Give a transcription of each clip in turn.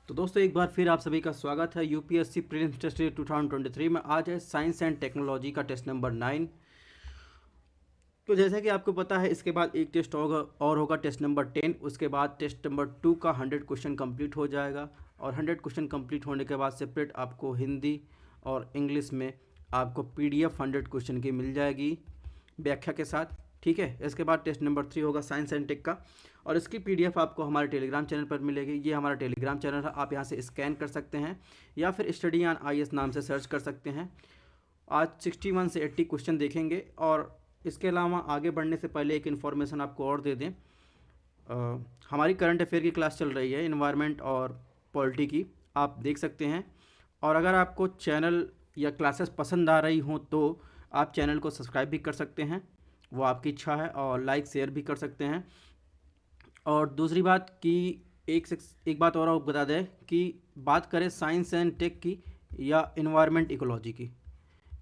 तो दोस्तों एक बार फिर आप सभी का स्वागत है यूपीएससी प्रीलिम्स टेस्ट 2023 में। आज है साइंस एंड टेक्नोलॉजी का टेस्ट नंबर 9। तो जैसा कि आपको पता है इसके बाद एक टेस्ट होगा और होगा टेस्ट नंबर 10। उसके बाद टेस्ट नंबर 2 का 100 क्वेश्चन कंप्लीट हो जाएगा और 100 क्वेश्चन कंप्लीट होने के बाद सेपरेट आपको हिंदी और इंग्लिश में आपको पीडीएफ 100 क्वेश्चन की मिल जाएगी व्याख्या के साथ। ठीक है, इसके बाद टेस्ट नंबर 3 होगा साइंस एंड टेक का और इसकी पीडीएफ आपको हमारे टेलीग्राम चैनल पर मिलेगी। ये हमारा टेलीग्राम चैनल है, आप यहाँ से स्कैन कर सकते हैं या फिर स्टडी ऑन आईएएस नाम से सर्च कर सकते हैं। आज 61 से 80 क्वेश्चन देखेंगे और इसके अलावा आगे बढ़ने से पहले एक इन्फॉर्मेशन आपको और दे दें। हमारी करंट अफेयर की क्लास चल रही है इन्वायरमेंट और पॉलिटी की, आप देख सकते हैं। और अगर आपको चैनल या क्लासेस पसंद आ रही हों तो आप चैनल को सब्सक्राइब भी कर सकते हैं, वो आपकी इच्छा है, और लाइक शेयर भी कर सकते हैं। और दूसरी बात कि एक बात और आपको बता दें कि बात करें साइंस एंड टेक की या इन्वायरमेंट इकोलॉजी की,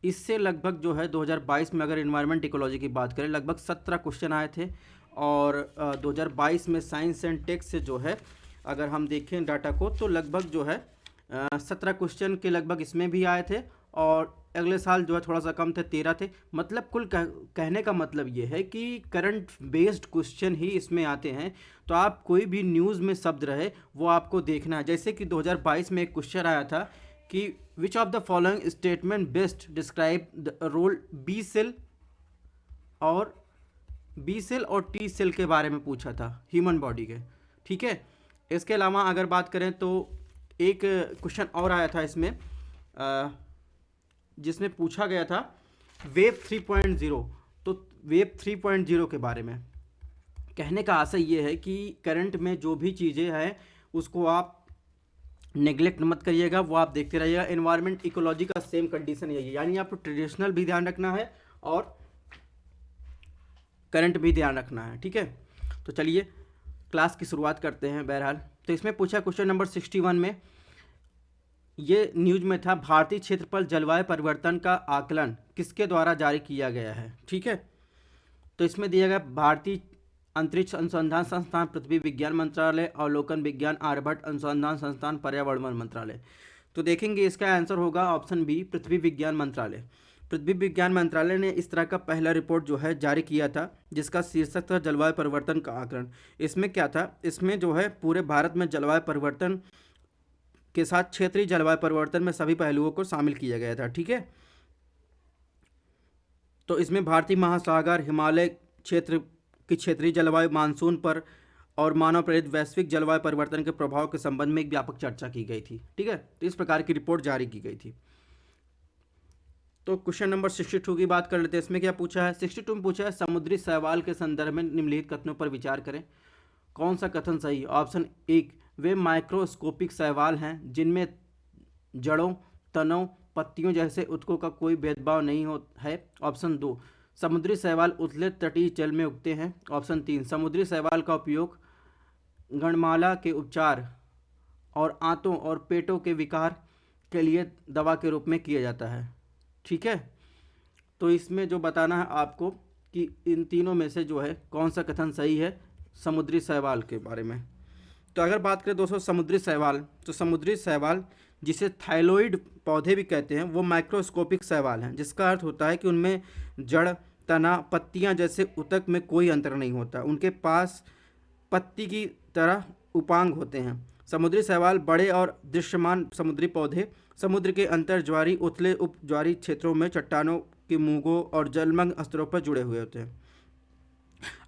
इससे लगभग जो है 2022 में अगर इन्वायरमेंट इकोलॉजी की बात करें लगभग 17 क्वेश्चन आए थे। और 2022 में साइंस एंड टेक से जो है अगर हम देखें डाटा को तो लगभग जो है 17 क्वेश्चन के लगभग इसमें भी आए थे और अगले साल जो है थोड़ा सा कम थे, 13 थे। मतलब कुल कहने का मतलब ये है कि करंट बेस्ड क्वेश्चन ही इसमें आते हैं। तो आप कोई भी न्यूज़ में शब्द रहे वो आपको देखना है। जैसे कि 2022 में एक क्वेश्चन आया था कि which of the following statement best describe the role B cell और टी सेल के बारे में पूछा था ह्यूमन बॉडी के। ठीक है, इसके अलावा अगर बात करें तो एक क्वेश्चन और आया था इसमें जिसमें पूछा गया था वेब 3.0। तो वेब 3.0 के बारे में कहने का आशय ये है कि करंट में जो भी चीज़ें हैं उसको आप नेग्लेक्ट मत करिएगा, वो आप देखते रहिएगा। एनवायरनमेंट इकोलॉजी का सेम कंडीशन यही है, यानी आपको ट्रेडिशनल भी ध्यान रखना है और करंट भी ध्यान रखना है। ठीक है, तो चलिए क्लास की शुरुआत करते हैं। बहरहाल तो इसमें पूछा क्वेश्चन नंबर 61 में, ये न्यूज में था, भारतीय क्षेत्र पर जलवायु परिवर्तन का आकलन किसके द्वारा जारी किया गया है। ठीक है, तो इसमें दिया गया भारतीय अंतरिक्ष अनुसंधान संस्थान, पृथ्वी विज्ञान मंत्रालय, अवलोकन विज्ञान, आर्यभट्ट अनुसंधान संस्थान, पर्यावरण मंत्रालय। तो देखेंगे इसका आंसर होगा ऑप्शन बी, पृथ्वी विज्ञान मंत्रालय। पृथ्वी विज्ञान मंत्रालय ने इस तरह का पहला रिपोर्ट जो है जारी किया था जिसका शीर्षक था जलवायु परिवर्तन का आकलन। इसमें क्या था, इसमें जो है पूरे भारत में जलवायु परिवर्तन के साथ क्षेत्रीय जलवायु परिवर्तन में सभी पहलुओं को शामिल किया गया था। ठीक है, तो इसमें भारतीय महासागर, हिमालय क्षेत्र की क्षेत्रीय जलवायु, मानसून पर और मानव प्रेरित वैश्विक जलवायु परिवर्तन के प्रभाव के संबंध में एक व्यापक चर्चा की गई थी। ठीक है, तो इस प्रकार की रिपोर्ट जारी की गई थी। तो क्वेश्चन नंबर 62 की बात कर लेते हैं। इसमें क्या पूछा है, 62 में पूछा है समुद्री शैवाल के संदर्भ में निम्नलिखित कथनों पर विचार करें, कौन सा कथन सही है। ऑप्शन 1, वे माइक्रोस्कोपिक शैवाल हैं जिनमें जड़ों, तनों, पत्तियों जैसे ऊतकों का कोई भेदभाव नहीं हो है। ऑप्शन 2, समुद्री शैवाल उथले तटीय जल में उगते हैं। ऑप्शन 3, समुद्री शैवाल का उपयोग गणमाला के उपचार और आंतों और पेटों के विकार के लिए दवा के रूप में किया जाता है। ठीक है, तो इसमें जो बताना है आपको कि इन तीनों में से जो है कौन सा कथन सही है समुद्री शैवाल के बारे में। तो अगर बात करें दोस्तों समुद्री शैवाल, तो समुद्री शैवाल जिसे थाइलॉइड पौधे भी कहते हैं वो माइक्रोस्कोपिक शैवाल हैं, जिसका अर्थ होता है कि उनमें जड़, तना, पत्तियां जैसे ऊतक में कोई अंतर नहीं होता, उनके पास पत्ती की तरह उपांग होते हैं। समुद्री शैवाल बड़े और दृश्यमान समुद्री पौधे समुद्र के अंतर्ज्वारी, उथले उपज्वारी क्षेत्रों में चट्टानों के मूंगों और जलमग्न स्तरों पर जुड़े हुए होते हैं।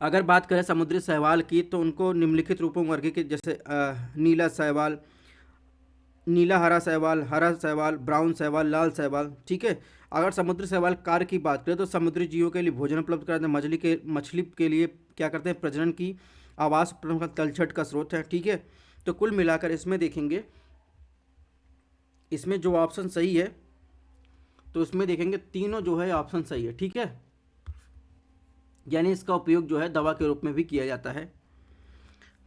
अगर बात करें समुद्री शैवाल की तो उनको निम्नलिखित रूपों में वर्गीकृत, जैसे नीला शैवाल, नीला हरा शैवाल, ब्राउन शैवाल, लाल शैवाल। ठीक है, अगर समुद्री शैवाल कार्य की बात करें तो समुद्री जीवों के लिए भोजन उपलब्ध कराते हैं, मछली के लिए क्या करते हैं, प्रजनन की आवास प्रमुख तलछट का स्रोत है। ठीक है, तो कुल मिलाकर इसमें देखेंगे, इसमें जो ऑप्शन सही है तो इसमें देखेंगे तीनों जो है ऑप्शन सही है। ठीक है, यानी इसका उपयोग जो है दवा के रूप में भी किया जाता है।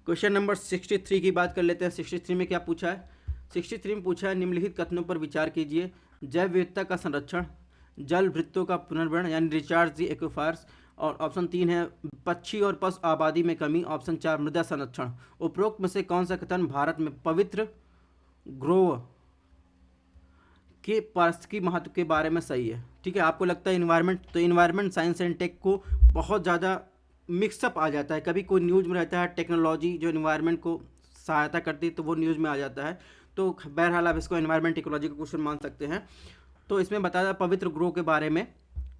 क्वेश्चन नंबर 63 की बात कर लेते हैं। 63 में क्या पूछा है, 63 में पूछा है निम्नलिखित कथनों पर विचार कीजिए, जैव विविधता का संरक्षण, जल वृत्तों का पुनर्भरण यानी रिचार्ज दी एक्विफर्स, और ऑप्शन 3 है पक्षी और पशु आबादी में कमी, ऑप्शन 4 मृदा संरक्षण। उपरोक्त में से कौन सा कथन भारत में पवित्र ग्रोव के पारिस्थितिकी महत्व के बारे में सही है। ठीक है, आपको लगता है इन्वायरमेंट, तो इन्वायरमेंट साइंस एंड टेक को बहुत ज़्यादा मिक्सअप आ जाता है, कभी कोई न्यूज़ में रहता है टेक्नोलॉजी जो इन्वायरमेंट को सहायता करती है तो वो न्यूज़ में आ जाता है। तो बहरहाल आप इसको इन्वायरमेंट टेक्नोलॉजी का क्वेश्चन मान सकते हैं। तो इसमें बताया पवित्र ग्रोह के बारे में,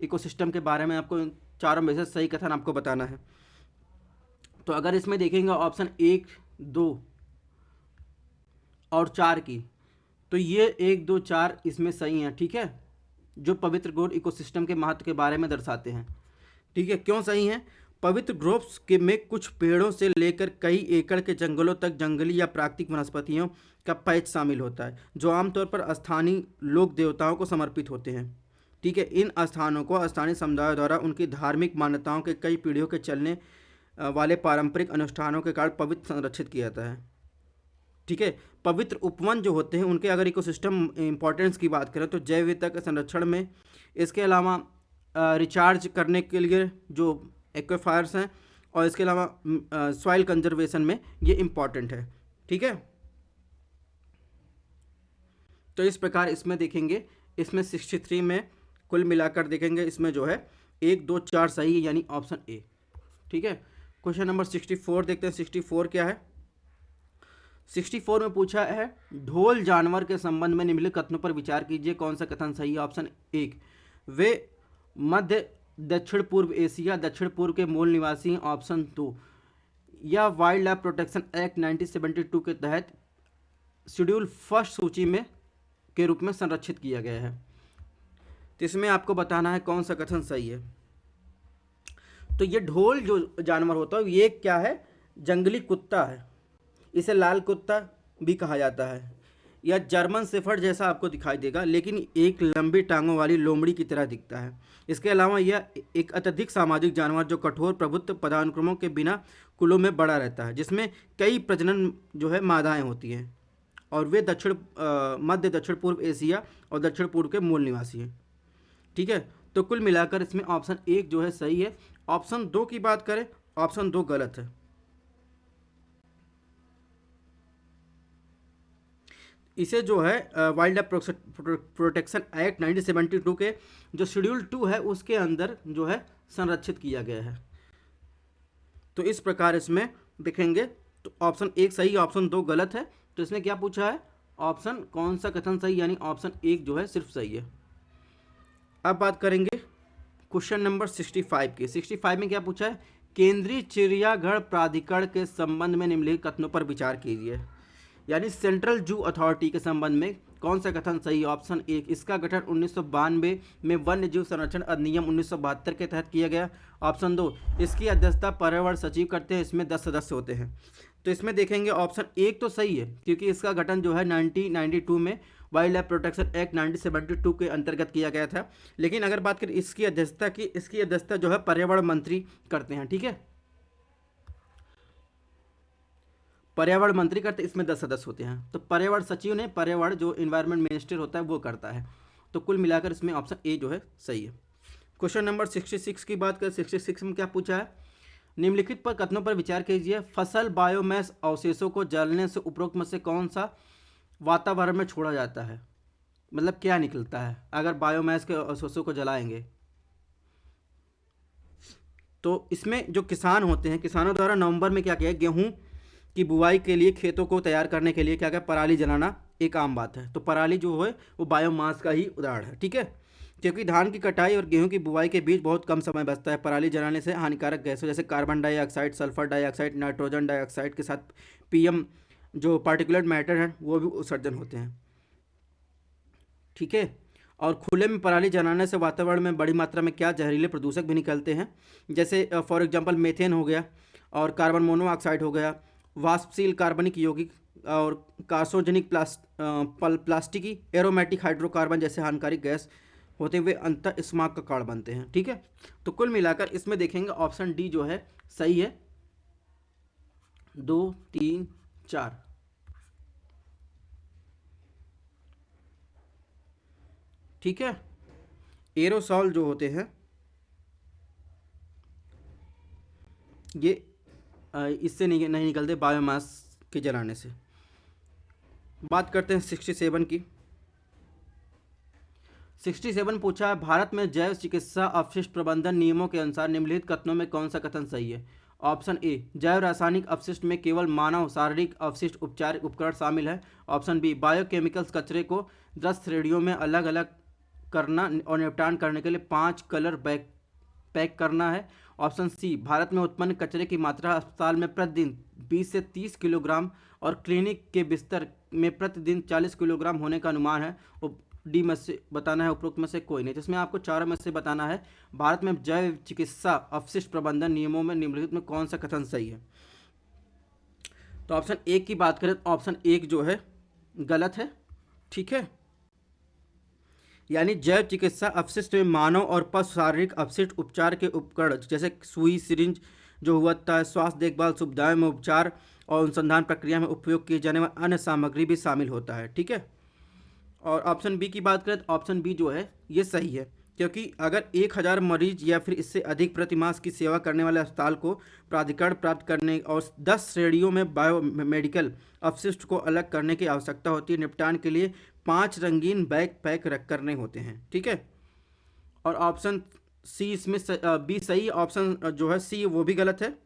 इकोसिस्टम के बारे में आपको चारों में से सही कथन आपको बताना है। तो अगर इसमें देखेंगे ऑप्शन 1, 2 और 4 की, तो ये 1, 2, 4 इसमें सही हैं। ठीक है, जो पवित्र ग्रोव इकोसिस्टम के महत्व के बारे में दर्शाते हैं। ठीक है, क्यों सही हैं? पवित्र ग्रोव्स के में कुछ पेड़ों से लेकर कई एकड़ के जंगलों तक जंगली या प्राकृतिक वनस्पतियों का पैच शामिल होता है, जो आमतौर पर स्थानीय लोक देवताओं को समर्पित होते हैं। ठीक है, इन स्थानों को स्थानीय समुदायों द्वारा उनकी धार्मिक मान्यताओं के कई पीढ़ियों के चलने वाले पारंपरिक अनुष्ठानों के कारण पवित्र संरक्षित किया जाता है। ठीक है, पवित्र उपवन जो होते हैं उनके अगर इकोसिस्टम इंपॉर्टेंस की बात करें तो जैव विविधता के संरक्षण में, इसके अलावा रिचार्ज करने के लिए जो एक्वाफायर्स हैं, और इसके अलावा सॉइल कंजर्वेशन में ये इम्पॉर्टेंट है। ठीक है, तो इस प्रकार इसमें देखेंगे, इसमें 63 में कुल मिलाकर देखेंगे इसमें जो है 1, 2, 4 सही है, यानी ऑप्शन ए। ठीक है, क्वेश्चन नंबर 64 देखते हैं। 64 क्या है? 64 में पूछा है ढोल जानवर के संबंध में निम्नलिखित कथनों पर विचार कीजिए, कौन सा कथन सही है? ऑप्शन 1, वे मध्य दक्षिण पूर्व एशिया दक्षिण पूर्व के मूल निवासी हैं। ऑप्शन 2, या वाइल्ड लाइफ प्रोटेक्शन एक्ट 1972 के तहत शेड्यूल फर्स्ट सूची में के रूप में संरक्षित किया गया है। तो इसमें आपको बताना है कौन सा कथन सही है। तो ये ढोल जो जानवर होता है ये क्या है? जंगली कुत्ता है, इसे लाल कुत्ता भी कहा जाता है। यह जर्मन शेफर्ड जैसा आपको दिखाई देगा, लेकिन एक लंबी टांगों वाली लोमड़ी की तरह दिखता है। इसके अलावा यह एक अत्यधिक सामाजिक जानवर जो कठोर प्रभुत्व पदानुक्रमों के बिना कुलों में बड़ा रहता है, जिसमें कई प्रजनन जो है मादाएं होती हैं, और वे मध्य दक्षिण पूर्व एशिया और दक्षिण पूर्व के मूल निवासी हैं। ठीक है, तो कुल मिलाकर इसमें ऑप्शन 1 जो है सही है। ऑप्शन 2 की बात करें, ऑप्शन 2 गलत है। इसे जो है वाइल्ड लाइफ प्रोटेक्शन एक्ट 1972 के जो शेड्यूल 2 है उसके अंदर जो है संरक्षित किया गया है। तो इस प्रकार इसमें देखेंगे तो ऑप्शन 1 सही, ऑप्शन 2 गलत है। तो इसमें क्या पूछा है? ऑप्शन कौन सा कथन सही, यानी ऑप्शन 1 जो है सिर्फ सही है। अब बात करेंगे क्वेश्चन नंबर 65 की। 65 में क्या पूछा है? केंद्रीय चिड़ियाघर प्राधिकरण के संबंध में निम्नलिखित कथनों पर विचार कीजिए, यानी सेंट्रल जू अथॉरिटी के संबंध में कौन सा कथन सही? ऑप्शन 1, इसका गठन 1992 में वन्य जीव संरक्षण अधिनियम 1972 के तहत किया गया। ऑप्शन 2, इसकी अध्यक्षता पर्यावरण सचिव करते हैं, इसमें 10 सदस्य होते हैं। तो इसमें देखेंगे ऑप्शन 1 तो सही है, क्योंकि इसका गठन जो है 1992 में वाइल्ड लाइफ प्रोटेक्शन एक्ट 1972 के अंतर्गत किया गया था। लेकिन अगर बात करें इसकी अध्यक्षता की, इसकी अध्यक्षता जो है पर्यावरण मंत्री करते हैं। ठीक है, पर्यावरण मंत्री करते, इसमें 10 सदस्य होते हैं। तो पर्यावरण सचिव ने, पर्यावरण जो इन्वायरमेंट मिनिस्टर होता है वो करता है। तो कुल मिलाकर इसमें ऑप्शन ए जो है सही है। क्वेश्चन नंबर 66 की बात करें। 66 में क्या पूछा है? निम्नलिखित पर कथनों पर विचार कीजिए, फसल बायोमास अवशेषों को जलने से उपरोक्त में से कौन सा वातावरण में छोड़ा जाता है? मतलब क्या निकलता है अगर बायोमास के अवशेषों को जलाएंगे? तो इसमें जो किसान होते हैं, किसानों द्वारा नवंबर में क्या किया, गेहूं की बुआई के लिए खेतों को तैयार करने के लिए क्या क्या पराली जलाना एक आम बात है। तो पराली जो है वो बायोमास का ही उदाहरण है। ठीक है, क्योंकि धान की कटाई और गेहूं की बुआई के बीच बहुत कम समय बचता है। पराली जलाने से हानिकारक गैसों जैसे carbon dioxide, sulphur dioxide, nitrogen dioxide के साथ पीएम जो पार्टिकुलर मैटर हैं वो भी उत्सर्जन होते हैं। ठीक है, और खुले में पराली जलाने से वातावरण में बड़ी मात्रा में क्या जहरीले प्रदूषक भी निकलते हैं, जैसे फॉर एग्जांपल मीथेन हो गया, और कार्बन मोनोऑक्साइड हो गया, वाष्पशील कार्बनिक यौगिक, और कार्सोजेनिक प्लास्टिकी एरोमेटिक हाइड्रोकार्बन जैसे हानिकारक गैस होते हुए अंतः स्मॉग का कारण बनते हैं। ठीक है, तो कुल मिलाकर इसमें देखेंगे ऑप्शन डी जो है सही है। 2, 3, 4। ठीक है, एरोसॉल जो होते हैं ये इससे नहीं निकलते बायोमास के जलाने से। बात करते हैं 67 की। 67 पूछा है, भारत में जैव चिकित्सा अपशिष्ट प्रबंधन नियमों के अनुसार निम्नलिखित कथनों में कौन सा कथन सही है। ऑप्शन ए, जैव रासायनिक अपशिष्ट में केवल मानव शारीरिक अवशिष्ट उपचार उपकरण शामिल है। ऑप्शन बी, बायोकेमिकल्स कचरे को 10 श्रेणियों में अलग अलग करना और निपटान करने के लिए 5 कलर बैग पैक करना है। ऑप्शन सी, भारत में उत्पन्न कचरे की मात्रा अस्पताल में प्रतिदिन 20 से 30 किलोग्राम और क्लिनिक के बिस्तर में प्रतिदिन 40 किलोग्राम होने का अनुमान है। डी में से बताना है उपरोक्त में से कोई नहीं, जिसमें आपको चारों में से बताना है भारत में जैव चिकित्सा अपशिष्ट प्रबंधन नियमों में निम्नलिखित में कौन सा कथन सही है। तो ऑप्शन एक की बात करें तो ऑप्शन एक जो है गलत है। ठीक है, यानी जैव चिकित्सा अपशिष्ट में मानव और पशु शारीरिक अपशिष्ट उपचार के उपकरण जैसे सुई, सिरिंज जो होता है, स्वास्थ्य देखभाल सुविधाओं में उपचार और अनुसंधान प्रक्रिया में उपयोग किए जाने वाली अन्य सामग्री भी शामिल होता है। ठीक है, और ऑप्शन बी की बात करें तो ऑप्शन बी जो है ये सही है, क्योंकि अगर 1000 मरीज या फिर इससे अधिक प्रति मास की सेवा करने वाले अस्पताल को प्राधिकरण प्राप्त करने और 10 श्रेणियों में बायो मेडिकल अपशिष्ट को अलग करने की आवश्यकता होती है, निपटान के लिए 5 रंगीन बैग पैक रख करने होते हैं। ठीक है, और ऑप्शन सी इसमें बी सही, ऑप्शन जो है सी वो भी गलत है।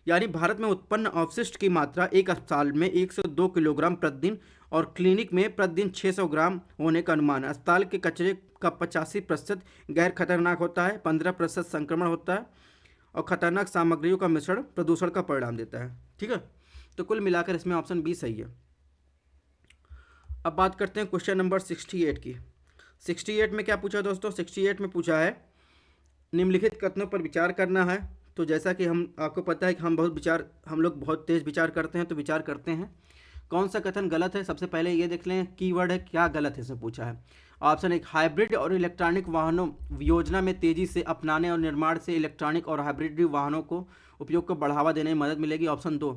यानी भारत में उत्पन्न अवशिष्ट की मात्रा एक अस्पताल में 102 किलोग्राम प्रतिदिन और क्लिनिक में प्रतिदिन 600 ग्राम होने का अनुमान है। अस्पताल के कचरे का 85% गैर खतरनाक होता है, 15% संक्रमण होता है और खतरनाक सामग्रियों का मिश्रण प्रदूषण का परिणाम देता है। ठीक है, तो कुल मिलाकर इसमें ऑप्शन बी सही है। अब बात करते हैं क्वेश्चन नंबर 68 की। 68 में क्या पूछा दोस्तों, 68 में पूछा है निम्नलिखित कथनों पर विचार करना है। तो जैसा कि हम आपको पता है कि हम लोग बहुत तेज विचार करते हैं, तो विचार करते हैं कौन सा कथन गलत है। सबसे पहले ये देख लें कीवर्ड है क्या गलत है, इसमें पूछा है। ऑप्शन एक, हाइब्रिड और इलेक्ट्रॉनिक वाहनों योजना में तेजी से अपनाने और निर्माण से इलेक्ट्रॉनिक और हाइब्रिड वाहनों को उपयोग को बढ़ावा देने में मदद मिलेगी। ऑप्शन दो,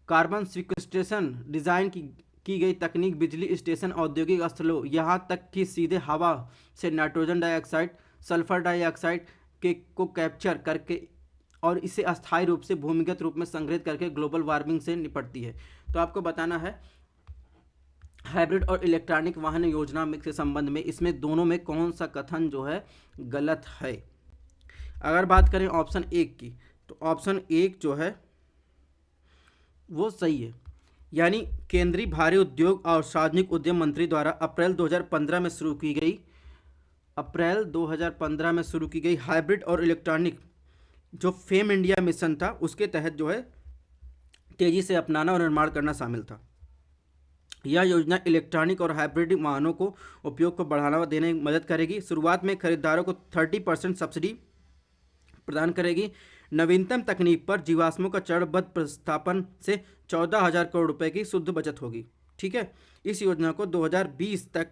कार्बन सिक्वेस्ट्रेशन डिजाइन की गई तकनीक बिजली स्टेशन, औद्योगिक स्थलों, यहाँ तक कि सीधे हवा से नाइट्रोजन डाइऑक्साइड, सल्फर डाइऑक्साइड को कैप्चर करके और इसे अस्थायी रूप से भूमिगत रूप में संग्रहित करके ग्लोबल वार्मिंग से निपटती है। तो आपको बताना है हाइब्रिड और इलेक्ट्रॉनिक वाहन योजना के संबंध में इसमें दोनों में कौन सा कथन जो है गलत है। अगर बात करें ऑप्शन एक की, तो ऑप्शन एक जो है वो सही है। यानी केंद्रीय भारी उद्योग और सार्वजनिक उद्यम मंत्री द्वारा अप्रैल 2015 में शुरू की गई हाइब्रिड और इलेक्ट्रॉनिक जो फेम इंडिया मिशन था, उसके तहत जो है तेजी से अपनाना और निर्माण करना शामिल था। यह योजना इलेक्ट्रॉनिक और हाइब्रिड वाहनों को उपयोग को बढ़ावा देने में मदद करेगी। शुरुआत में खरीदारों को 30% सब्सिडी प्रदान करेगी। नवीनतम तकनीक पर जीवाश्मों का चरणबद्ध प्रतिस्थापन से 14,000 करोड़ रुपए की शुद्ध बचत होगी। ठीक है, इस योजना को 2020 तक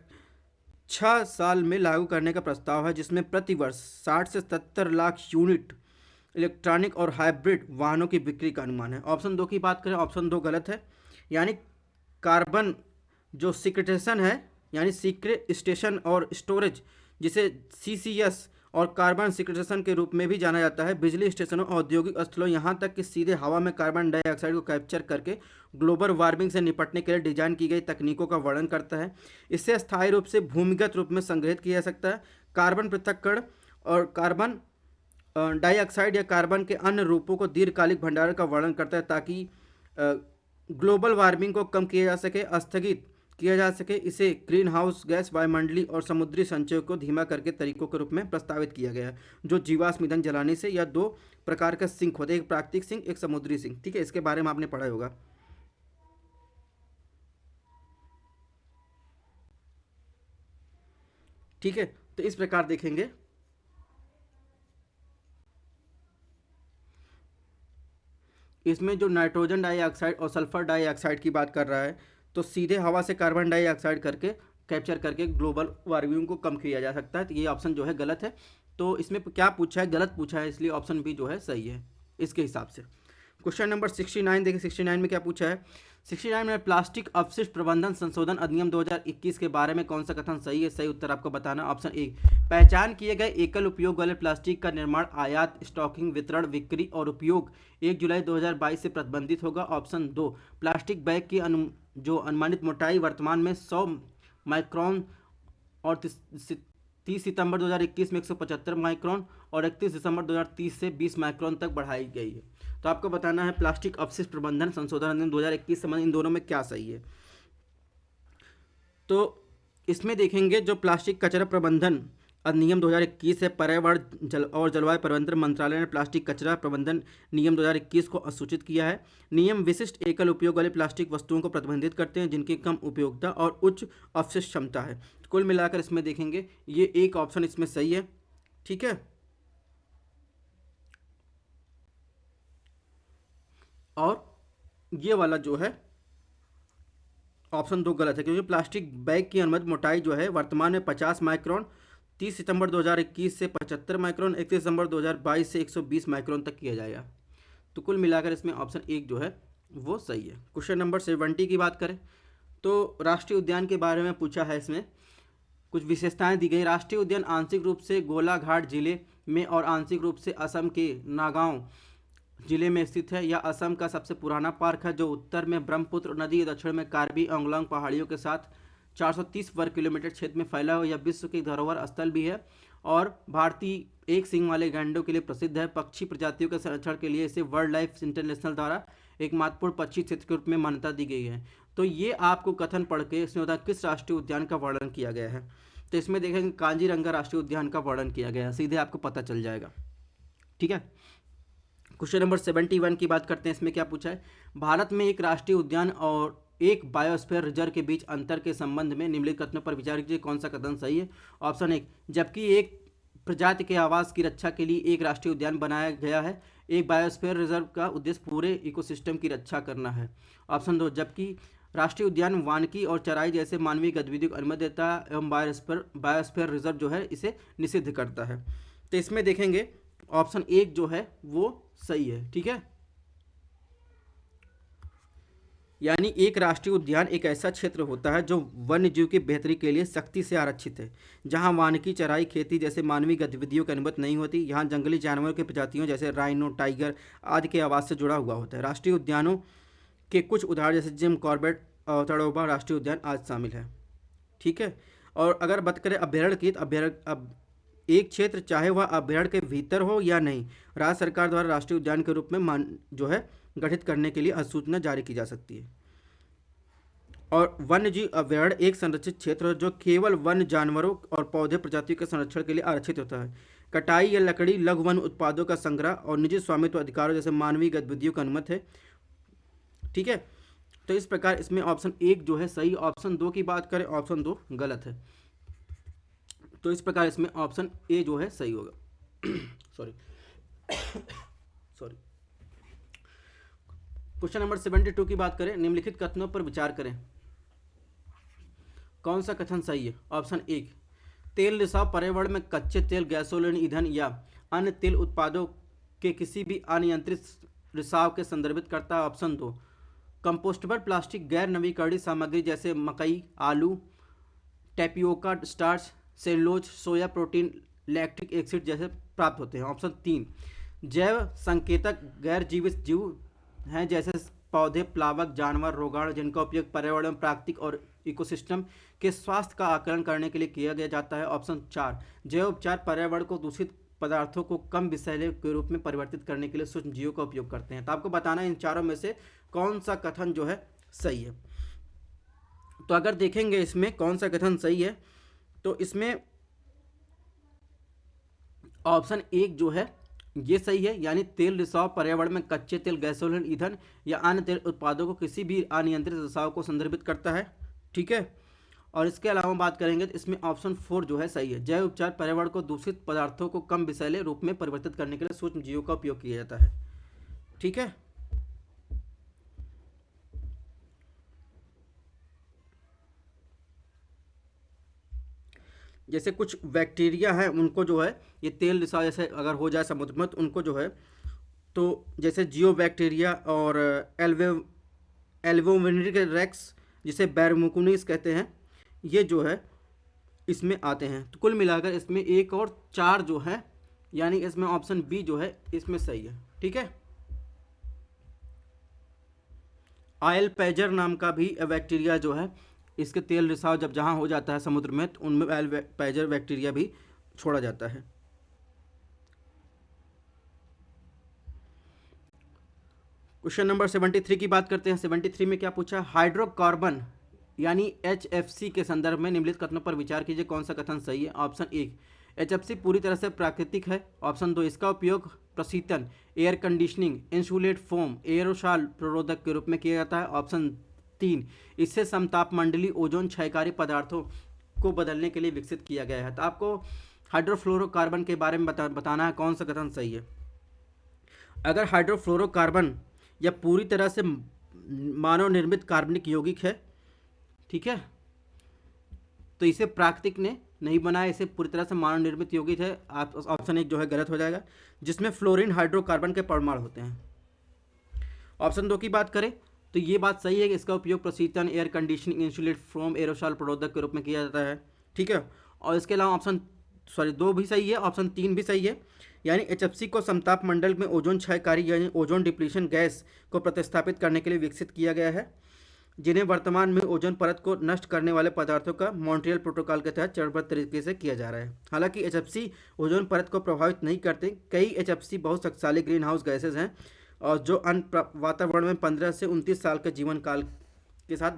6 साल में लागू करने का प्रस्ताव है, जिसमें प्रतिवर्ष 60 से 70 लाख यूनिट इलेक्ट्रॉनिक और हाइब्रिड वाहनों की बिक्री का अनुमान है। ऑप्शन दो की बात करें, ऑप्शन दो गलत है। यानी कार्बन जो सिक्रेटेशन है, यानी सीक्रेट स्टेशन और स्टोरेज, जिसे CCS और कार्बन सिक्रेटेशन के रूप में भी जाना जाता है, बिजली स्टेशनों, औद्योगिक स्थलों, यहाँ तक कि सीधे हवा में कार्बन डाइऑक्साइड को कैप्चर करके ग्लोबल वार्मिंग से निपटने के लिए डिजाइन की गई तकनीकों का वर्णन करता है। इससे स्थायी रूप से भूमिगत रूप में संग्रहित किया जा सकता है। कार्बन पृथक्करण और कार्बन डाइऑक्साइड या कार्बन के अन्य रूपों को दीर्घकालिक भंडारण का वर्णन करता है, ताकि ग्लोबल वार्मिंग को कम किया जा सके, स्थगित किया जा सके। इसे ग्रीन हाउस गैस, वायुमंडलीय और समुद्री संचय को धीमा करके तरीकों के रूप में प्रस्तावित किया गया है, जो जीवाश्म ईंधन जलाने से, या 2 प्रकार का सिंक होते हैं, एक प्राकृतिक सिंक, एक समुद्री सिंक। ठीक है, इसके बारे में आपने पढ़ा होगा। ठीक है, तो इस प्रकार देखेंगे। इसमें जो नाइट्रोजन डाइऑक्साइड और सल्फर डाइऑक्साइड की बात कर रहा है, तो सीधे हवा से कार्बन डाइऑक्साइड करके कैप्चर करके ग्लोबल वार्मिंग को कम किया जा सकता है। तो ये ऑप्शन जो है गलत है। तो इसमें क्या पूछा है, गलत पूछा है, इसलिए ऑप्शन बी जो है सही है इसके हिसाब से। क्वेश्चन नंबर 69 देखिए 69 में क्या पूछा है। 69 में प्लास्टिक अपशिष्ट प्रबंधन संशोधन अधिनियम 2021 के बारे में कौन सा कथन सही है। सही उत्तर आपको बताना। ऑप्शन ए, पहचान किए गए एकल उपयोग वाले प्लास्टिक का निर्माण, आयात, स्टॉकिंग, वितरण, बिक्री और उपयोग 1 जुलाई 2022 से प्रतिबंधित होगा। ऑप्शन दो, प्लास्टिक बैग की जो अनुमानित मोटाई वर्तमान में 100 माइक्रोन और 30 सितंबर 2021 में 175 माइक्रोन और 31 दिसंबर 2030 से 20 माइक्रोन तक बढ़ाई गई है। तो आपको बताना है प्लास्टिक अपशिष्ट प्रबंधन संशोधन अधिनियम 2021 संबंध इन दोनों में क्या सही है। तो इसमें देखेंगे जो प्लास्टिक कचरा प्रबंधन अधिनियम 2021 है, पर्यावरण और जलवायु परिवर्तन मंत्रालय ने प्लास्टिक कचरा प्रबंधन नियम 2021 को अधिसूचित किया है। नियम विशिष्ट एकल उपयोग वाले प्लास्टिक वस्तुओं को प्रतिबंधित करते हैं जिनकी कम उपयोगिता और उच्च अपशिष्ट क्षमता है। कुल मिलाकर इसमें देखेंगे ये एक ऑप्शन इसमें सही है। ठीक है, और ये वाला जो है ऑप्शन दो गलत है, क्योंकि प्लास्टिक बैग की अनुमति मोटाई जो है वर्तमान में 50 माइक्रोन 30 सितंबर 2021 से 75 माइक्रोन 31 दिसंबर 2022 से 120 माइक्रोन तक किया जाएगा। तो कुल मिलाकर इसमें ऑप्शन एक जो है वो सही है। क्वेश्चन नंबर 70 की बात करें तो राष्ट्रीय उद्यान के बारे में पूछा है। इसमें कुछ विशेषताएं दी गई। राष्ट्रीय उद्यान आंशिक रूप से गोलाघाट जिले में और आंशिक रूप से असम के नागांव जिले में स्थित है। यह असम का सबसे पुराना पार्क है जो उत्तर में ब्रह्मपुत्र नदी, दक्षिण में कार्बी आंगलोंग पहाड़ियों के साथ 430 वर्ग किलोमीटर क्षेत्र में फैला हुआ। यह विश्व की धरोहर स्थल भी है और भारतीय एक सींग वाले गैंडों के लिए प्रसिद्ध है। पक्षी प्रजातियों के संरक्षण के लिए इसे वर्ल्ड लाइफ इंटरनेशनल द्वारा एक महत्वपूर्ण पक्षी क्षेत्र के रूप में मान्यता दी गई है। तो ये आपको कथन पढ़ के इसमें होता है किस राष्ट्रीय उद्यान का वर्णन किया गया है। तो इसमें देखेंगे काजीरंगा राष्ट्रीय उद्यान का वर्णन किया गया है, सीधे आपको पता चल जाएगा। ठीक है, क्वेश्चन नंबर 71 की बात करते हैं। इसमें क्या पूछा है, भारत में एक राष्ट्रीय उद्यान और एक बायोस्फीयर रिजर्व के बीच अंतर के संबंध में निम्नलिखित कथनों पर विचार कीजिए, कौन सा कथन सही है। ऑप्शन एक, जबकि एक प्रजाति के आवास की रक्षा के लिए एक राष्ट्रीय उद्यान बनाया गया है, एक बायोस्फीयर रिजर्व का उद्देश्य पूरे इकोसिस्टम की रक्षा करना है। ऑप्शन दो, जबकि राष्ट्रीय उद्यान वानिकी और चराई जैसे मानवीय गतिविधियों को अनुमति देता है एवं बायोस्फीयर रिजर्व जो है इसे निषिद्ध करता है। तो इसमें देखेंगे ऑप्शन एक जो है वो सही है। ठीक है, यानी एक राष्ट्रीय उद्यान एक ऐसा क्षेत्र होता है जो वन्य जीव की बेहतरी के लिए सख्ती से आरक्षित है, जहां वानिकी, चराई, खेती जैसे मानवीय गतिविधियों की अनुमति नहीं होती। यहाँ जंगली जानवरों की प्रजातियों जैसे राइनो, टाइगर आदि के आवास से जुड़ा हुआ होता है। राष्ट्रीय उद्यानों के कुछ उदाहरण जैसे जिम कॉर्बेट और तड़ोबा राष्ट्रीय उद्यान आज शामिल है। ठीक है, और अगर बात करें अभ्यारण्य की, अब एक क्षेत्र चाहे वह अभ्यारण्य के भीतर हो या नहीं, राज्य सरकार द्वारा राष्ट्रीय उद्यान के रूप में जो है गठित करने के लिए अधिसूचना जारी की जा सकती है। और वन्य जीव अभ्यारण्य एक संरक्षित क्षेत्र है जो केवल वन्य जानवरों और पौधे प्रजातियों के संरक्षण के लिए आरक्षित होता है। कटाई या लकड़ी, लघु वन उत्पादों का संग्रह और निजी स्वामित्व अधिकारों जैसे मानवीय गतिविधियों की अनुमति है। ठीक है, तो इस प्रकार इसमें ऑप्शन एक जो है सही। ऑप्शन दो की बात करें, ऑप्शन दो गलत है। तो इस प्रकार इसमें ऑप्शन ए जो है सही होगा। Sorry sorry. क्वेश्चन नंबर 72 की बात करें, निम्नलिखित कथनों पर विचार करें, कौन सा कथन सही है। ऑप्शन एक, तेल रिसाव पर्यावरण में कच्चे तेल, गैसोलीन, ईंधन या अन्य तेल उत्पादों के किसी भी अनियंत्रित रिसाव के संदर्भित करता है। ऑप्शन दो, कंपोस्टेबल प्लास्टिक गैर नवीकरणीय सामग्री जैसे मकई, आलू, tapioca starch, cellulose, soya protein, lactic acid जैसे प्राप्त होते हैं। ऑप्शन तीन, जैव संकेतक गैर जीवित जीव हैं जैसे पौधे, प्लावक, जानवर, रोगाणु जिनका उपयोग पर्यावरण में प्राकृतिक और इकोसिस्टम के स्वास्थ्य का आकलन करने के लिए किया गया जाता है। ऑप्शन चार, जैव उपचार पर्यावरण को दूषित पदार्थों को कम विषैले के रूप में परिवर्तित करने के लिए सूक्ष्म जीवों का उपयोग करते हैं। तो आपको बताना है इन चारों में से कौन सा कथन जो है सही है। तो अगर देखेंगे इसमें कौन सा कथन सही है, तो इसमें ऑप्शन एक जो है ये सही है, यानी तेल रिसाव पर्यावरण में कच्चे तेल, गैसोलीन, ईंधन या अन्य तेल उत्पादों को किसी भी अनियंत्रित रिसाव को संदर्भित करता है। ठीक है, और इसके अलावा बात करेंगे तो इसमें ऑप्शन फोर जो है सही है, जैव उपचार पर्यावरण को दूषित पदार्थों को कम विषैले रूप में परिवर्तित करने के लिए सूक्ष्म जीवों का उपयोग किया जाता है। ठीक है, जैसे कुछ बैक्टीरिया है उनको जो है ये तेल रिसाव जैसे अगर हो जाए समुद्र में तो उनको जो है तो जैसे जियोबैक्टीरिया और एल्वोमिनिरेक्स, जिसे बैरमुकुनिस कहते हैं, ये जो है इसमें आते हैं। तो कुल मिलाकर इसमें एक और चार जो है, यानी इसमें ऑप्शन बी जो है इसमें सही है। ठीक है। आयल पैजर नाम का भी बैक्टीरिया जो है, इसके तेल रिसाव जब जहाँ हो जाता है समुद्र में, तो उनमें आयल पैजर बैक्टीरिया भी छोड़ा जाता है। क्वेश्चन नंबर 73 की बात करते हैं। 73 में क्या पूछा? हाइड्रोकार्बन यानी HFC के संदर्भ में निम्नलिखित कथनों पर विचार कीजिए, कौन सा कथन सही है? ऑप्शन एक, HFC पूरी तरह से प्राकृतिक है। ऑप्शन दो, इसका उपयोग प्रशीतन, air conditioning, insulate foam, aerosol प्ररोधक के रूप में किया जाता है। ऑप्शन तीन, इससे समतापमंडलीय ओजोन क्षयकारी पदार्थों को बदलने के लिए विकसित किया गया है। तो आपको हाइड्रोफ्लोरोकार्बन के बारे में बताना है कौन सा कथन सही है। अगर हाइड्रोफ्लोरोकार्बन या पूरी तरह से मानव निर्मित कार्बनिक यौगिक है, ठीक है, तो इसे प्राकृतिक ने नहीं बनाया, इसे पूरी तरह से मानव निर्मित यौगिक है। आप ऑप्शन एक जो है गलत हो जाएगा, जिसमें फ्लोरीन हाइड्रोकार्बन के परमाणु होते हैं। ऑप्शन दो की बात करें तो ये बात सही है कि इसका उपयोग प्रशीतन, air conditioning, insulate foam, aerosol प्ररोधक के रूप में किया जाता है। ठीक है। और इसके अलावा ऑप्शन दो भी सही है, ऑप्शन तीन भी सही है। यानी HFC को समताप मंडल में ओजोन क्षयकारी यानी ओजोन डिप्लीशन गैस को प्रतिस्थापित करने के लिए विकसित किया गया है, जिन्हें वर्तमान में ओजोन परत को नष्ट करने वाले पदार्थों का मॉन्ट्रियल प्रोटोकॉल के तहत चरणबद्ध तरीके से किया जा रहा है। हालांकि HFC ओजोन परत को प्रभावित नहीं करते। कई HFC बहुत शक्तिशाली ग्रीन हाउस गैसेज हैं और जो वातावरण में 15 से 29 साल के जीवन काल के साथ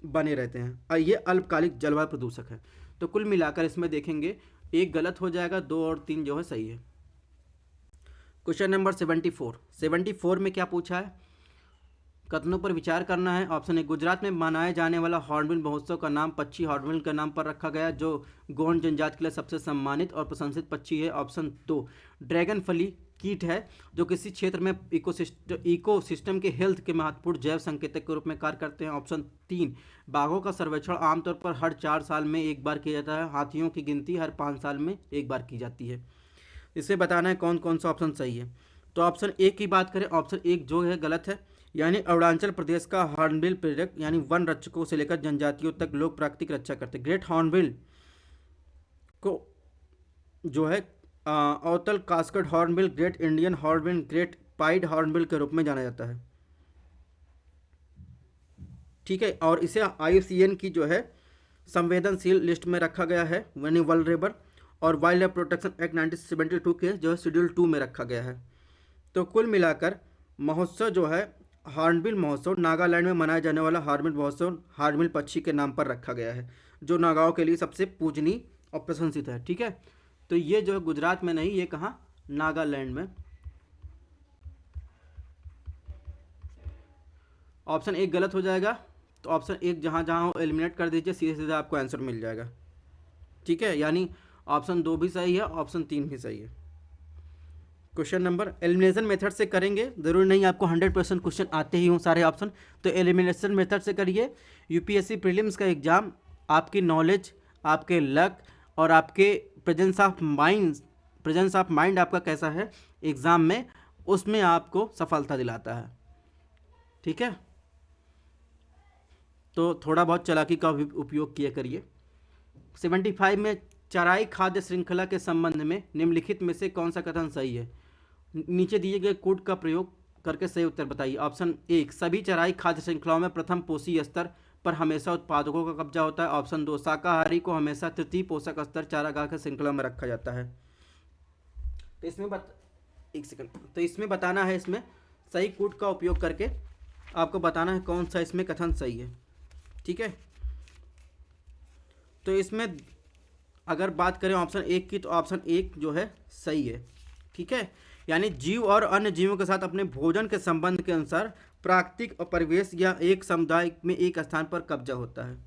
बने रहते हैं, और ये अल्पकालिक जलवायु प्रदूषक है। तो कुल मिलाकर इसमें देखेंगे एक गलत हो जाएगा, दो और तीन जो है सही है। क्वेश्चन नंबर 74 में क्या पूछा है? कथनों पर विचार करना है। ऑप्शन ए, गुजरात में मनाए जाने वाला हॉर्नबिल महोत्सव का नाम पक्षी हॉर्नबिल के नाम पर रखा गया, जो गोंड जनजाति के लिए सबसे सम्मानित और प्रशंसित पक्षी है। ऑप्शन दो, ड्रैगन फली कीट है जो किसी क्षेत्र में इकोसिस्टम के हेल्थ के महत्वपूर्ण जैव संकेतक के रूप में कार्य करते हैं। ऑप्शन तीन, बाघों का सर्वेक्षण आमतौर पर हर 4 साल में एक बार किया जाता है। हाथियों की गिनती हर 5 साल में एक बार की जाती है। इसे बताना है कौन कौन सा ऑप्शन सही है। तो ऑप्शन एक की बात करें, ऑप्शन एक जो है गलत है, यानी अरुणाचल प्रदेश का हॉर्नबिल प्रेरक यानी वन रक्षकों से लेकर जनजातियों तक लोग प्राकृतिक रक्षा करते हैं। ग्रेट हॉर्नबिल को जो है अवतल cascade hornbill, great Indian hornbill, great pied hornbill के रूप में जाना जाता है। ठीक है। और इसे IUCN की जो है संवेदनशील लिस्ट में रखा गया है, यानी वल्नरेबल, और वाइल्ड लाइफ प्रोटेक्शन एक्ट 1972 के जो है शेड्यूल 2 में रखा गया है। तो कुल मिलाकर महोत्सव जो है हॉर्नबिल महोत्सव, नागालैंड में मनाया जाने वाला हॉर्नबिल महोत्सव हॉर्नबिल पक्षी के नाम पर रखा गया है, जो नागाओं के लिए सबसे पूजनीय और प्रशंसित है। ठीक है। तो ये जो है गुजरात में नहीं, ये कहाँ? नागालैंड में। ऑप्शन एक गलत हो जाएगा, तो ऑप्शन एक जहाँ जहाँ हो एलिमिनेट कर दीजिए, सीधे सीधे आपको आंसर मिल जाएगा। ठीक है। यानी ऑप्शन दो भी सही है, ऑप्शन तीन भी सही है। क्वेश्चन नंबर एलिमिनेशन मेथड से करेंगे, ज़रूरी नहीं आपको 100% क्वेश्चन आते ही हों सारे ऑप्शन, तो एलिमिनेशन मेथड से करिए। UPSC प्रीलिम्स का एग्ज़ाम आपकी नॉलेज, आपके लक और आपके प्रेजेंस ऑफ माइंड आपका कैसा है एग्ज़ाम में, उसमें आपको सफलता दिलाता है। ठीक है। तो थोड़ा बहुत चालाकी का उपयोग किया करिए। 75 में चराई खाद्य श्रृंखला के संबंध में निम्नलिखित में से कौन सा कथन सही है? नीचे दिए गए कोड का प्रयोग करके सही उत्तर बताइए। ऑप्शन एक, सभी चराई खाद्य श्रृंखलाओं में प्रथम पोषी स्तर पर हमेशा उत्पादकों का कब्जा होता है। ऑप्शन दो, शाकाहारी को हमेशा तृतीय पोषक स्तर चारागाह की श्रृंखला में रखा जाता है। तो इसमें बताना है, इसमें सही कोड का उपयोग करके आपको बताना है कौन सा इसमें कथन सही है। ठीक है। तो इसमें अगर बात करें ऑप्शन एक की, तो ऑप्शन एक जो है सही है। ठीक है। यानी जीव और अन्य जीवों के साथ अपने भोजन के संबंध के अनुसार प्राकृतिक और परिवेश या एक समुदाय में एक स्थान पर कब्जा होता है।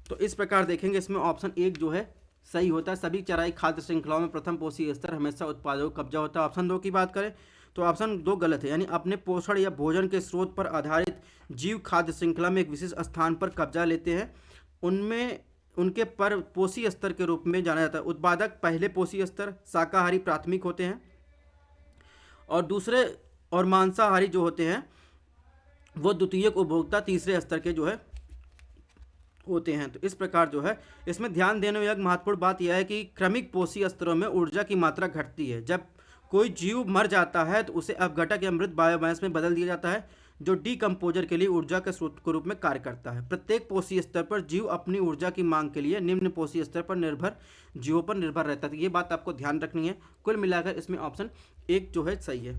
तो इस प्रकार देखेंगे, इसमें ऑप्शन एक जो है सही होता है, सभी चराई खाद्य श्रृंखलाओं में प्रथम पोषी स्तर हमेशा उत्पादकों का कब्जा होता है। ऑप्शन दो की बात करें तो ऑप्शन दो गलत है, यानी अपने पोषण या भोजन के स्रोत पर आधारित जीव खाद्य श्रृंखला में एक विशिष्ट स्थान पर कब्जा लेते हैं, उनमें उनके पर पोषी स्तर के रूप में जाना जाता है। उत्पादक पहले पोषी स्तर शाकाहारी प्राथमिक होते हैं, और दूसरे और मांसाहारी जो होते हैं वो द्वितीयक उपभोक्ता तीसरे स्तर के जो है होते हैं। तो इस प्रकार जो है इसमें ध्यान देने में एक महत्वपूर्ण बात यह है कि क्रमिक पोषी स्तरों में ऊर्जा की मात्रा घटती है। जब कोई जीव मर जाता है तो उसे अपघटक या मृत बायोमास में बदल दिया जाता है, जो डीकम्पोजर के लिए ऊर्जा के स्रोत के रूप में कार्य करता है। प्रत्येक पोषी स्तर पर जीव अपनी ऊर्जा की मांग के लिए निम्न पोषी स्तर पर निर्भर जीवों पर निर्भर रहता है। तो ये बात आपको ध्यान रखनी है। कुल मिलाकर इसमें ऑप्शन एक जो है सही है।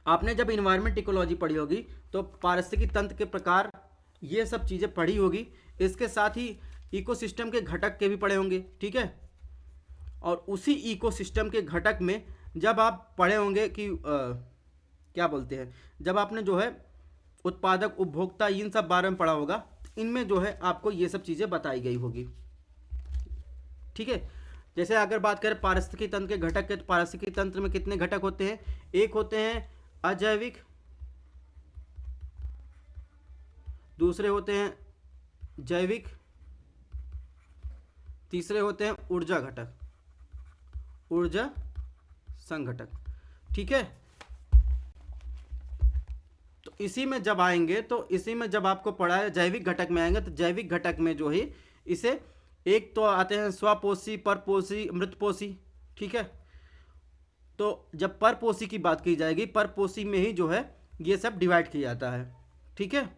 आपने जब इन्वायरमेंट इकोलॉजी पढ़ी होगी तो पारिस्थितिकी तंत्र के प्रकार ये सब चीज़ें पढ़ी होगी, इसके साथ ही इकोसिस्टम के घटक के भी पढ़े होंगे, ठीक है। और उसी इकोसिस्टम के घटक में जब आप पढ़े होंगे कि क्या बोलते हैं, जब आपने जो है उत्पादक उपभोक्ता इन सब बारे में पढ़ा होगा, इनमें जो है आपको ये सब चीज़ें बताई गई होगी, ठीक है। जैसे अगर बात करें पारिस्थितिकी तंत्र के घटक के, तो पारिस्थितिकी तंत्र में कितने घटक होते हैं? एक होते हैं अजैविक, दूसरे होते हैं जैविक, तीसरे होते हैं ऊर्जा घटक, ऊर्जा संघटक, ठीक है। तो इसी में जब आएंगे, तो इसी में जब आपको पढ़ा है जैविक घटक में आएंगे, तो जैविक घटक में जो है इसे एक तो आते हैं स्वपोषी, परपोषी, मृतपोषी, ठीक है। तो जब परपोषी की बात की जाएगी, परपोषी में ही जो है ये सब डिवाइड किया जाता है, ठीक है।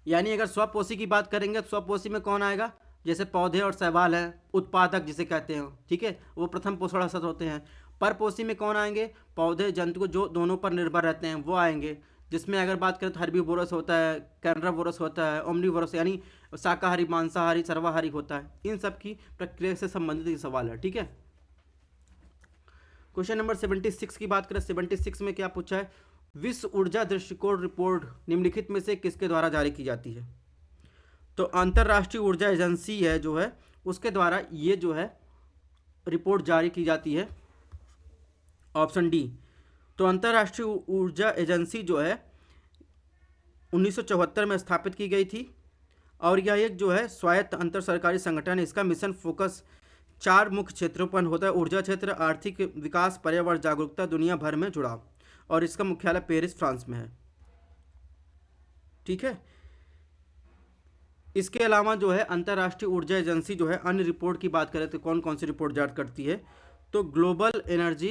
यानी अगर स्वपोषी की बात करेंगे तो स्वपोषी में कौन आएगा? जैसे पौधे और शैवाल हैं, उत्पादक जिसे कहते हैं, ठीक है, वो प्रथम पोषण स्तर होते हैं। परपोषी में कौन आएंगे? पौधे, जंतु जो दोनों पर निर्भर रहते हैं वो आएंगे, जिसमें अगर बात करें तो हर्बीवोरस होता है, कैर्निवोरस होता है, ओमनीवोरस यानी शाकाहारी, मांसाहारी, सर्वाहारी होता है। इन सब की प्रक्रिया से संबंधित सवाल है, ठीक है। क्वेश्चन नंबर 76 की बात करें, 76 में क्या पूछा है? विश्व ऊर्जा दृष्टिकोण रिपोर्ट निम्नलिखित में से किसके द्वारा जारी की जाती है? तो अंतर्राष्ट्रीय ऊर्जा एजेंसी है जो है, उसके द्वारा ये जो है रिपोर्ट जारी की जाती है, ऑप्शन डी। तो अंतर्राष्ट्रीय ऊर्जा एजेंसी जो है 1974 में स्थापित की गई थी, और यह एक जो है स्वायत्त अंतर सरकारी संगठन है। इसका मिशन फोकस 4 मुख्य क्षेत्रों पर होता है: ऊर्जा क्षेत्र, आर्थिक विकास, पर्यावरण जागरूकता, दुनिया भर में जुड़ाव। और इसका मुख्यालय पेरिस, फ्रांस में है, ठीक है। इसके अलावा जो है अंतर्राष्ट्रीय ऊर्जा एजेंसी जो है अन्य रिपोर्ट की बात करें तो कौन कौन सी रिपोर्ट जारी करती है? तो ग्लोबल एनर्जी,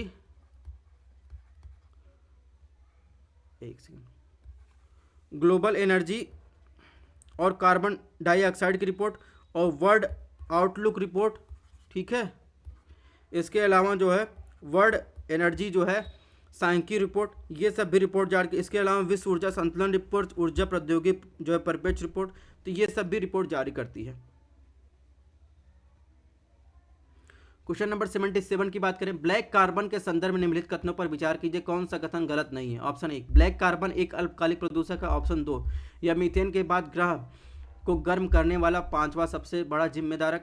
एक सेकंड, ग्लोबल एनर्जी और कार्बन डाइऑक्साइड की रिपोर्ट, और वर्ल्ड आउटलुक रिपोर्ट, ठीक है। इसके अलावा जो है वर्ल्ड एनर्जी जो है सांख्यिकी रिपोर्ट, ये सब भी रिपोर्ट जारी। इसके अलावा विश्व ऊर्जा संतुलन रिपोर्ट, ऊर्जा प्रौद्योगिकी जो है परिप्रेक्ष्य रिपोर्ट, तो ये सब भी रिपोर्ट जारी करती है। क्वेश्चन नंबर 77 की बात करें, ब्लैक कार्बन के संदर्भ में निम्नलिखित कथनों पर विचार कीजिए, कौन सा कथन गलत नहीं है? ऑप्शन एक, ब्लैक कार्बन एक अल्पकालिक प्रदूषक है। ऑप्शन दो, यह मीथेन के बाद ग्रह को गर्म करने वाला 5वां सबसे बड़ा जिम्मेदार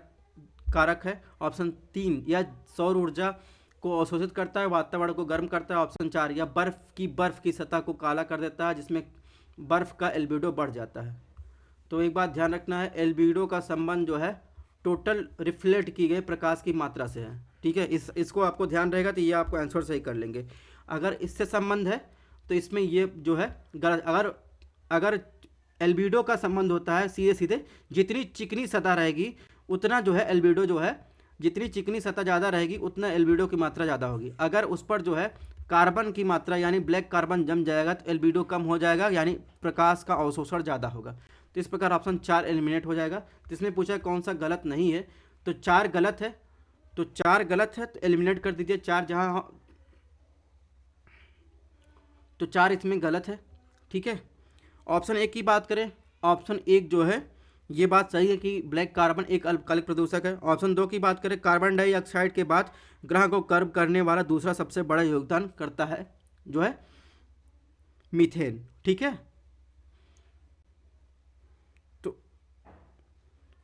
कारक है। ऑप्शन तीन, यह सौर ऊर्जा को अवशोषित करता है, वातावरण को गर्म करता है। ऑप्शन चार, यह बर्फ की सतह को काला कर देता है, जिसमें बर्फ का एल्बिडो बढ़ जाता है। तो एक बात ध्यान रखना है, एल्बिडो का संबंध जो है टोटल रिफ्लेक्ट की गई प्रकाश की मात्रा से है, ठीक है। इसको आपको ध्यान रहेगा तो ये आपको आंसर सही कर लेंगे। अगर इससे संबंध है तो इसमें ये जो है गलत। अगर एल्बिडो का संबंध होता है सीधे सीधे, जितनी चिकनी सतह रहेगी उतना जो है एल्बिडो जो है, जितनी चिकनी सतह ज़्यादा रहेगी उतना एल्बिडो की मात्रा ज़्यादा होगी। अगर उस पर जो है कार्बन की मात्रा यानी ब्लैक कार्बन जम जाएगा तो एल्बिडो कम हो जाएगा, यानी प्रकाश का अवशोषण ज़्यादा होगा। तो इस प्रकार ऑप्शन 4 एलिमिनेट हो जाएगा। तो इसमें पूछा कौन सा गलत नहीं है, तो 4 गलत है, तो 4 गलत है तो एलिमिनेट कर दीजिए 4, जहाँ तो 4 इसमें गलत है, ठीक है। ऑप्शन एक की बात करें, ऑप्शन एक जो है ये बात सही है कि ब्लैक कार्बन एक अल्पकालिक प्रदूषक है। ऑप्शन दो की बात करें, कार्बन डाइऑक्साइड के बाद ग्रह को गर्म करने वाला दूसरा सबसे बड़ा योगदान करता है जो है मीथेन, ठीक है। तो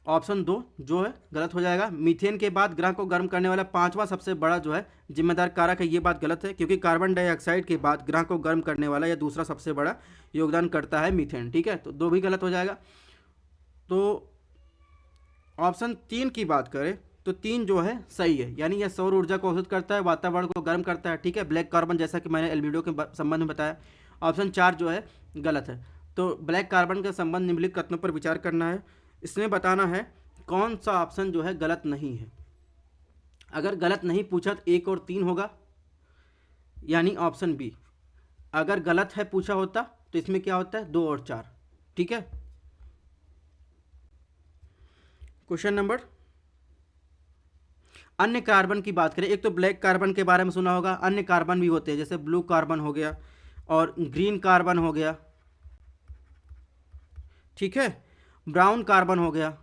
ऑप्शन दो जो है गलत हो जाएगा। मीथेन के बाद ग्रह को गर्म करने वाला 5वां सबसे बड़ा जो है जिम्मेदार कारक है, ये बात गलत है, क्योंकि कार्बन डाइऑक्साइड के बाद ग्रह को गर्म करने वाला या दूसरा सबसे बड़ा योगदान करता है मीथेन, ठीक है। तो दो भी गलत हो जाएगा। तो ऑप्शन 3 की बात करें तो 3 जो है सही है, यानी यह सौर ऊर्जा को अवशोषित करता है, वातावरण को गर्म करता है, ठीक है, ब्लैक कार्बन जैसा कि मैंने एल्बिडो के संबंध में बताया। ऑप्शन 4 जो है गलत है। तो ब्लैक कार्बन का संबंध निम्नलिखित कथनों पर विचार करना है, इसमें बताना है कौन सा ऑप्शन जो है गलत नहीं है। अगर गलत नहीं पूछा तो 1 और 3 होगा, यानी ऑप्शन बी। अगर गलत है पूछा होता तो इसमें क्या होता है 2 और 4, ठीक है। क्वेश्चन नंबर, अन्य कार्बन की बात करें, एक तो ब्लैक कार्बन के बारे में सुना होगा, अन्य कार्बन भी होते हैं जैसे ब्लू कार्बन हो गया और ग्रीन कार्बन हो गया, ठीक है, ब्राउन कार्बन हो गया,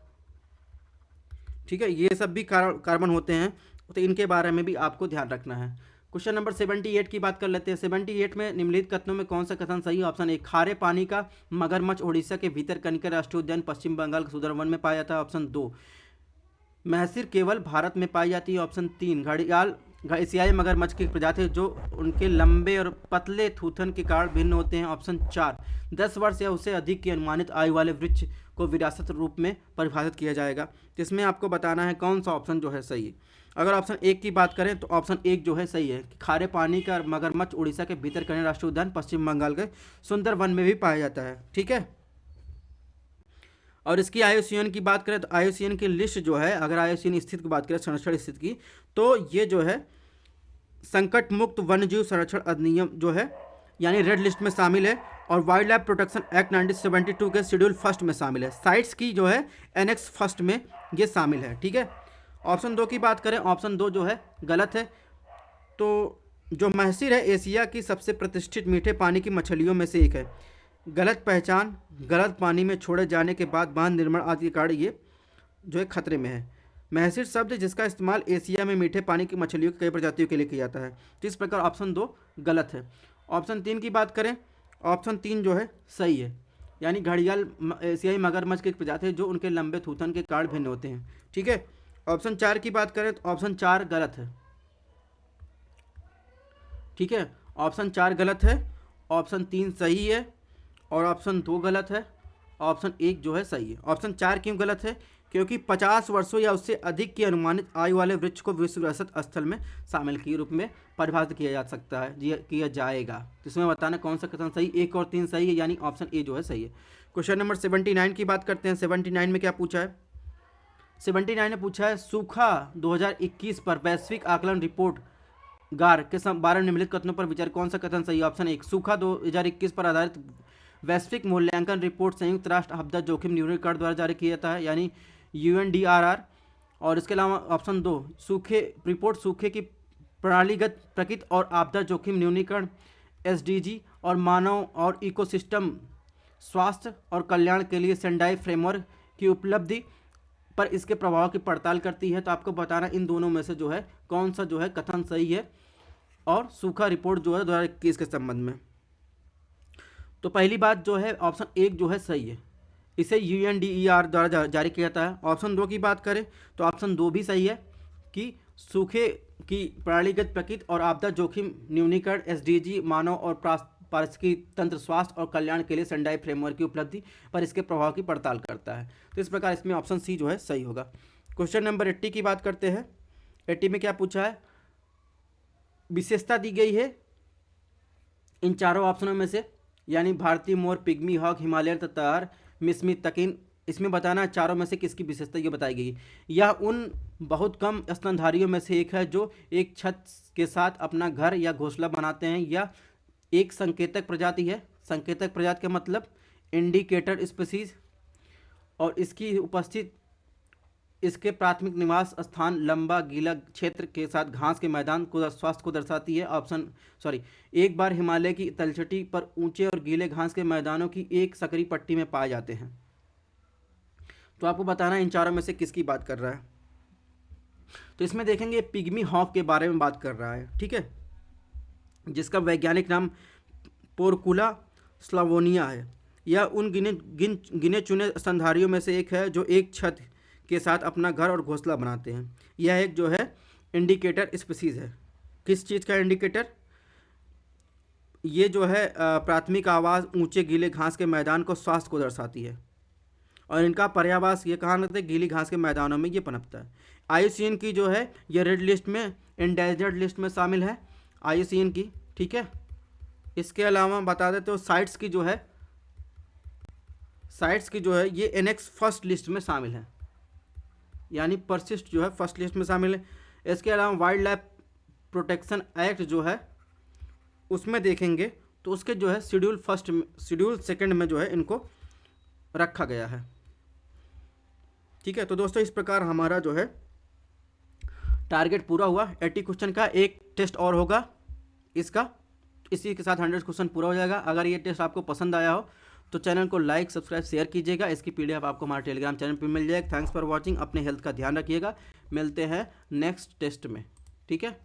ठीक है, ये सब भी कार्बन होते हैं, तो इनके बारे में भी आपको ध्यान रखना है। क्वेश्चन नंबर 78 की बात कर लेते हैं। 78 में निम्नलिखित कथनों में कौन सा कथन सही है? ऑप्शन ए, खारे पानी का मगरमच्छ उड़ीसा के भीतरकनिका राष्ट्रीय उद्यान पश्चिम बंगाल के सुंदरवन में पाया जाता है। ऑप्शन 2, महसिर केवल भारत में पाई जाती है। ऑप्शन 3, घड़ियाल एशियाई मगरमच्छ की प्रजाति है जो उनके लंबे और पतले थूथन के कारण भिन्न होते हैं। ऑप्शन 4, 10 वर्ष या उससे अधिक की अनुमानित आयु वाले वृक्ष को विरासत रूप में परिभाषित किया जाएगा। जिसमें आपको बताना है कौन सा ऑप्शन जो है सही है। अगर ऑप्शन 1 की बात करें तो ऑप्शन 1 जो है सही है कि खारे पानी का मगरमच्छ उड़ीसा के भीतरकनिका राष्ट्रीय उद्यान पश्चिम बंगाल के सुंदरवन में भी पाया जाता है, ठीक है। और इसकी IUCN की बात करें तो IUCN की लिस्ट जो है, अगर IUCN स्थिति की बात करें संरक्षण स्थिति की, तो ये जो है संकट मुक्त वन्यजीव संरक्षण अधिनियम जो है यानी रेड लिस्ट में शामिल है और वाइल्ड लाइफ प्रोटेक्शन एक्ट 1972 के शेड्यूल फर्स्ट में शामिल है। साइट्स की जो है एनेक्स फर्स्ट में ये शामिल है, ठीक है। ऑप्शन 2 की बात करें, ऑप्शन 2 जो है गलत है। तो जो महसिर है एशिया की सबसे प्रतिष्ठित मीठे पानी की मछलियों में से एक है। गलत पहचान, गलत पानी में छोड़े जाने के बाद बांध निर्माण आदि के कारण ये जो है खतरे में है। महसिर शब्द जिसका इस्तेमाल एशिया में मीठे पानी की मछलियों की कई प्रजातियों के लिए किया जाता है। तो इस प्रकार ऑप्शन 2 गलत है। ऑप्शन 3 की बात करें, ऑप्शन 3 जो है सही है, यानी घड़ियाल एशियाई मगरमच्छ की एक प्रजाति है जो उनके लंबे थूथन के कारण भिन्न होते हैं, ठीक है। ऑप्शन 4 की बात करें तो ऑप्शन 4 गलत है, ठीक है। ऑप्शन 4 गलत है, ऑप्शन 3 सही है और ऑप्शन 2 गलत है, ऑप्शन 1 जो है सही है। ऑप्शन 4 क्यों गलत है? क्योंकि 50 वर्षों या उससे अधिक की अनुमानित आयु वाले वृक्ष को विश्व विरासत स्थल में शामिल के रूप में परिभाषित किया जा सकता है, किया जाएगा। तो इसमें बताना कौन सा कथन सही, 1 और 3 सही है, यानी ऑप्शन ए जो है सही है। क्वेश्चन नंबर 79 की बात करते हैं। 79 में क्या पूछा है? 79 ने पूछा है सूखा 2021 पर वैश्विक आकलन रिपोर्ट गार के बारे में निम्नलिखित कथनों पर विचार, कौन सा कथन सही है? ऑप्शन 1, सूखा 2021 पर आधारित वैश्विक मूल्यांकन रिपोर्ट संयुक्त राष्ट्र आपदा जोखिम न्यूनीकरण द्वारा जारी किया जाता है, यानी UNDRR। और इसके अलावा ऑप्शन 2, सूखे की प्रणालीगत प्रकृति और आपदा जोखिम न्यूनीकरण SDG और मानव और इकोसिस्टम स्वास्थ्य और कल्याण के लिए सेंडाई फ्रेमवर्क की उपलब्धि पर इसके प्रभाव की पड़ताल करती है। तो आपको बताना इन दोनों में से जो है कौन सा जो है कथन सही है और सूखा रिपोर्ट जो है 2021 के संबंध में। तो पहली बात जो है ऑप्शन 1 जो है सही है, इसे UNDER द्वारा जारी किया जाता है। ऑप्शन 2 की बात करें तो ऑप्शन 2 भी सही है कि सूखे की प्रणालीगत प्रकृति और आपदा जोखिम न्यूनीकरण SDG मानव और पारिस्थितिकी तंत्र स्वास्थ्य और कल्याण के लिए सेंडाई फ्रेमवर्क की उपलब्धि पर इसके प्रभाव की पड़ताल करता है। तो इस प्रकार इसमें ऑप्शन सी जो है सही होगा। क्वेश्चन नंबर 80 की बात करते हैं। 80 में क्या पूछा है? विशेषता दी गई है इन चारों ऑप्शनों में से, यानी भारतीय मोर, पिग्मी हॉक, हिमालयन ततार, मिसमी तकिन। इसमें बताना चारों में से किसकी विशेषता ये बताई गई। यह उन बहुत कम स्तनधारियों में से एक है जो एक छत के साथ अपना घर या घोंसला बनाते हैं। या एक संकेतक प्रजाति है। संकेतक प्रजाति का मतलब इंडिकेटर स्पीसीज, और इसकी उपस्थित इसके प्राथमिक निवास स्थान लंबा गीला क्षेत्र के साथ घास के मैदान को स्वास्थ्य को दर्शाती है। एक बार हिमालय की तलछटी पर ऊंचे और गीले घास के मैदानों की एक सकरी पट्टी में पाए जाते हैं। तो आपको बताना इन चारों में से किसकी बात कर रहा है। तो इसमें देखेंगे पिग्मी हॉक के बारे में बात कर रहा है, ठीक है, जिसका वैज्ञानिक नाम पोर्कुला स्लावोनिया है। यह उन गिने चुने स्तनधारियों में से एक है जो एक छत के साथ अपना घर और घोंसला बनाते हैं। यह एक जो है इंडिकेटर स्पीसीज है। किस चीज़ का इंडिकेटर? ये जो है प्राथमिक आवास ऊंचे गीले घास के मैदान को स्वास्थ्य को दर्शाती है, और इनका पर्यावास ये कहाँ रहता है? गीली घास के मैदानों में ये पनपता है। IUCN की जो है ये रेड लिस्ट में, एंडेंजर्ड लिस्ट में शामिल है IUCN की, ठीक है। इसके अलावा बता देते हो साइट्स की जो है ये एनेक्स फर्स्ट लिस्ट में शामिल है, यानी परसिस्ट जो है फर्स्ट लिस्ट में शामिल है। इसके अलावा वाइल्ड लाइफ प्रोटेक्शन एक्ट जो है उसमें देखेंगे तो उसके जो है शेड्यूल सेकंड में जो है इनको रखा गया है, ठीक है। तो दोस्तों इस प्रकार हमारा जो है टारगेट पूरा हुआ 80 क्वेश्चन का। एक टेस्ट और होगा इसका, इसी के साथ 100 क्वेश्चन पूरा हो जाएगा। अगर ये टेस्ट आपको पसंद आया हो तो चैनल को लाइक सब्सक्राइब शेयर कीजिएगा। इसकी PDF आपको हमारे टेलीग्राम चैनल पर मिल जाएगा। Thanks for watching. अपने हेल्थ का ध्यान रखिएगा। मिलते हैं नेक्स्ट टेस्ट में, ठीक है।